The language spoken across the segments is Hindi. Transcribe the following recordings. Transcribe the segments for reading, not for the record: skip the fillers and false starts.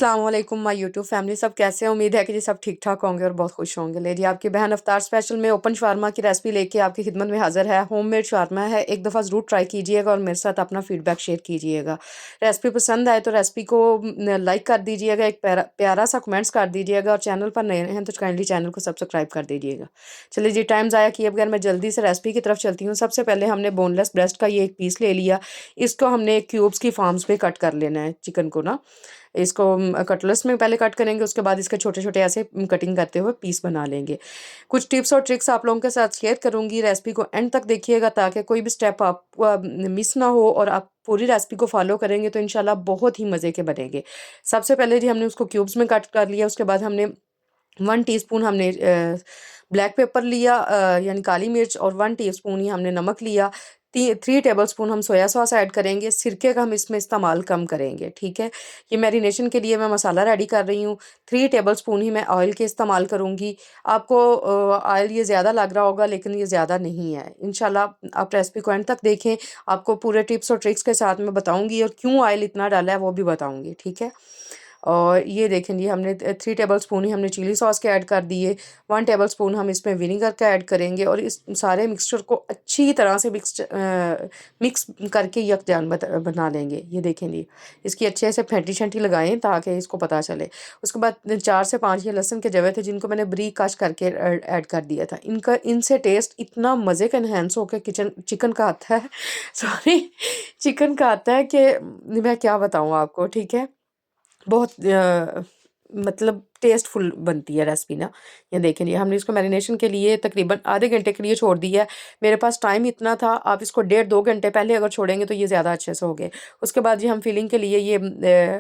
अस्सलाम वालेकुम माय यूट्यूब फैमिली, सब कैसे हैं? उम्मीद है कि जी सब ठीक ठाक होंगे और बहुत खुश होंगे। ले जी आपकी बहन अफ्तार स्पेशल में ओपन शावरमा की रेसिपी लेके आपकी खिदमत में हाजिर है। होममेड शावरमा है, एक दफ़ा ज़रूर ट्राई कीजिएगा और मेरे साथ अपना फीडबैक शेयर कीजिएगा। रेसिपी पसंद आए तो रेसिपी को लाइक कर दीजिएगा, एक प्यारा सा कमेंट्स कर दीजिएगा और चैनल पर नए हैं तो काइंडली चैनल को सब्सक्राइब कर दीजिएगा। चलिए जी, टाइम ज़ाया किए बगैर मैं जल्दी से रेसिपी की तरफ चलती हूँ। सबसे पहले हमने बोनलेस ब्रेस्ट का ये एक पीस ले लिया। इसको हमने क्यूब्स की फॉर्म्स में कट कर लेना है चिकन को ना। इसको कटलेट्स में पहले कट करेंगे, उसके बाद इसके छोटे-छोटे ऐसे कटिंग करते हुए पीस बना लेंगे। कुछ टिप्स और ट्रिक्स आप लोगों के साथ शेयर करूँगी, रेसिपी को एंड तक देखिएगा ताकि कोई भी स्टेप आपको मिस ना हो और आप पूरी रेसिपी को फॉलो करेंगे तो इंशाल्लाह बहुत ही मज़े के बनेंगे। सबसे पहले जी हमने उसको क्यूब्स में कट कर लिया, उसके बाद हमने 1 टीस्पून हमने ब्लैक पेपर लिया, यानी काली मिर्च, और 1 टीस्पून ही हमने नमक लिया। 3 टेबलस्पून हम सोया सॉस ऐड करेंगे। सिरके का हम इसमें इस्तेमाल कम करेंगे, ठीक है? ये मैरिनेशन के लिए मैं मसाला रेडी कर रही हूँ। 3 टेबलस्पून ही मैं ऑयल के इस्तेमाल करूँगी। आपको ऑयल ये ज़्यादा लग रहा होगा लेकिन ये ज़्यादा नहीं है। इंशाल्लाह आप रेसिपी को एंड तक देखें, आपको पूरे टिप्स और ट्रिक्स के साथ मैं बताऊँगी और क्यों ऑयल इतना डाला है वो भी बताऊँगी, ठीक है? और ये देखें जी, हमने 3 टेबलस्पून ही हमने चिली सॉस के ऐड कर दिए। 1 टेबलस्पून हम इसमें विनेगर का ऐड करेंगे और इस सारे मिक्सचर को अच्छी तरह से मिक्स करके यकजान बना लेंगे। ये देखें जी, इसकी अच्छे से फेंटी-शेंटी लगाएँ ताकि इसको पता चले। उसके बाद 4 से 5 ये लहसुन के जवे थे जिनको मैंने बारीक कश करके ऐड कर दिया था। इनसे टेस्ट इतना मज़े का एनहांस होके चिकन का आता है सॉरी चिकन का आता है कि मैं क्या बताऊँ आपको, ठीक है? बहुत मतलब टेस्टफुल बनती है रेसिपी ना। ये देखें जी, हमने इसको मैरिनेशन के लिए तकरीबन आधे घंटे के लिए छोड़ दिया है। मेरे पास टाइम इतना था, आप इसको डेढ़ 2 घंटे पहले अगर छोड़ेंगे तो ये ज़्यादा अच्छे से हो गए। उसके बाद जी हम फिलिंग के लिए ये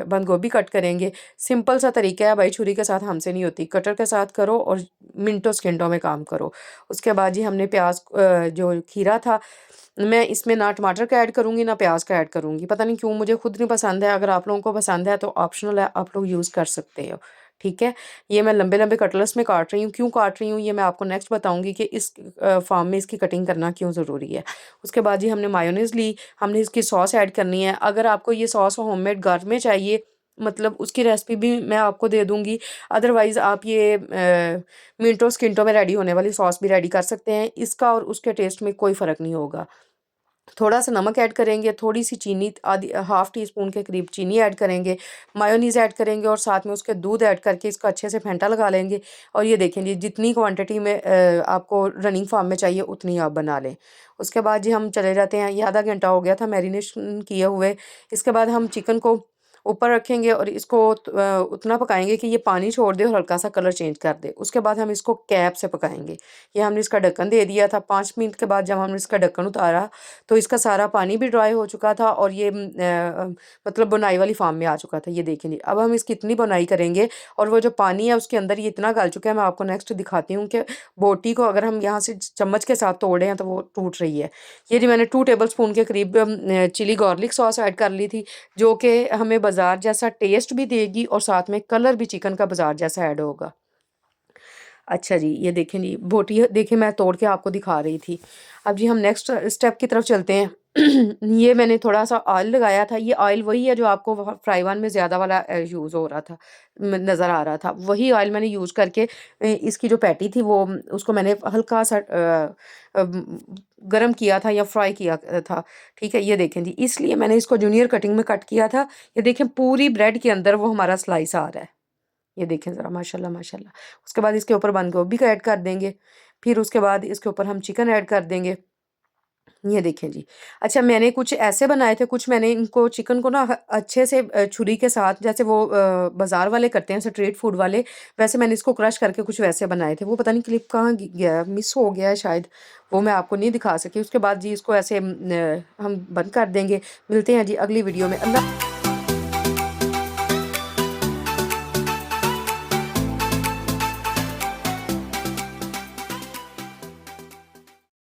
बंद गोभी कट करेंगे। सिंपल सा तरीका है भाई, छुरी के साथ हमसे नहीं होती, कटर के साथ करो और मिनटों सेकंडों में काम करो। उसके बाद जी हमने प्याज जो खीरा था, मैं इसमें ना टमाटर का ऐड करूँगी ना प्याज का ऐड करूँगी। पता नहीं क्यों, मुझे खुद नहीं पसंद है। अगर आप लोगों को पसंद है तो ऑप्शनल है, आप लोग यूज़ कर सकते हो, ठीक है? ये मैं लंबे-लंबे कटलेट्स में काट रही हूँ। क्यों काट रही हूँ ये मैं आपको नेक्स्ट बताऊँगी कि इस फॉर्म में इसकी कटिंग करना क्यों ज़रूरी है। उसके बाद जी हमने मायोनीज़ ली, हमने इसकी सॉस ऐड करनी है। अगर आपको ये सॉस होममेड घर में चाहिए, मतलब उसकी रेसिपी भी मैं आपको दे दूँगी। अदरवाइज़ आप ये मिनटों सेकंडों में रेडी होने वाली सॉस भी रेडी कर सकते हैं। इसका और उसके टेस्ट में कोई फ़र्क नहीं होगा। थोड़ा-सा नमक ऐड करेंगे, थोड़ी-सी चीनी, आधी हाफ़ टी स्पून के करीब चीनी ऐड करेंगे, मायोनीज़ ऐड करेंगे और साथ में उसके दूध ऐड करके इसको अच्छे से फेंटा लगा लेंगे। और ये देखें जी, जितनी क्वांटिटी में आपको रनिंग फॉर्म में चाहिए उतनी आप बना लें। उसके बाद जी हम चले जाते हैं, ये आधा घंटा हो गया था मैरिनेशन किए हुए। इसके बाद हम चिकन को ऊपर रखेंगे और इसको उतना पकाएँगे कि ये पानी छोड़ दे और हल्का-सा कलर चेंज कर दे। उसके बाद हम इसको कैप से पकाएँगे। ये हमने इसका ढक्कन दे दिया था। 5 मिनट के बाद जब हमने इसका ढक्कन उतारा तो इसका सारा पानी भी ड्राई हो चुका था और ये मतलब बुनाई वाली फ़ॉर्म में आ चुका था। ये देखें जी, अब हम इसकी इतनी बुनाई करेंगे और वो जो पानी है उसके अंदर ये इतना गल चुका है, मैं आपको नेक्स्ट दिखाती हूँ कि बोटी को अगर हम यहाँ से चम्मच के साथ तोड़े हैं तो वो टूट रही है। ये जी मैंने 2 टेबलस्पून के करीब चिली गार्लिक सॉस ऐड कर ली थी, जो कि हमें बाज़ार जैसा टेस्ट भी देगी और साथ में कलर भी चिकन का बाज़ार जैसा ऐड होगा। अच्छा जी, ये देखें जी, बोटी देखिए मैं तोड़ के आपको दिखा रही थी। अब जी हम नेक्स्ट स्टेप की तरफ चलते हैं। ये मैंने थोड़ा-सा ऑयल लगाया था, ये ऑयल वही है जो आपको फ्राई पैन में ज़्यादा वाला यूज़ हो रहा था, नज़र आ रहा था। वही ऑयल मैंने यूज़ करके इसकी जो पैटी थी वो उसको मैंने हल्का-सा गरम किया था या फ्राई किया था, ठीक है? ये देखें जी, इसलिए मैंने इसको जूनियर कटिंग में कट किया था। ये देखें पूरी ब्रेड के अंदर वो हमारा स्लाइस आ रहा है। ये देखें ज़रा, माशाल्लाह माशाल्लाह। उसके बाद इसके ऊपर बंद गोभी का ऐड कर देंगे। फिर उसके बाद इसके ऊपर हम चिकन ऐड कर देंगे। ये देखें जी। अच्छा, मैंने कुछ ऐसे बनाए थे, कुछ मैंने इनको चिकन को ना अच्छे से छुरी के साथ, जैसे वो बाज़ार वाले करते हैं स्ट्रीट फूड वाले, वैसे मैंने इसको क्रश करके कुछ वैसे बनाए थे। वो पता नहीं क्लिप कहाँ गया, मिस हो गया है शायद, वो मैं आपको नहीं दिखा सकी। उसके बाद जी इसको ऐसे हम बंद कर देंगे। मिलते हैं जी अगली वीडियो में। अल्लाह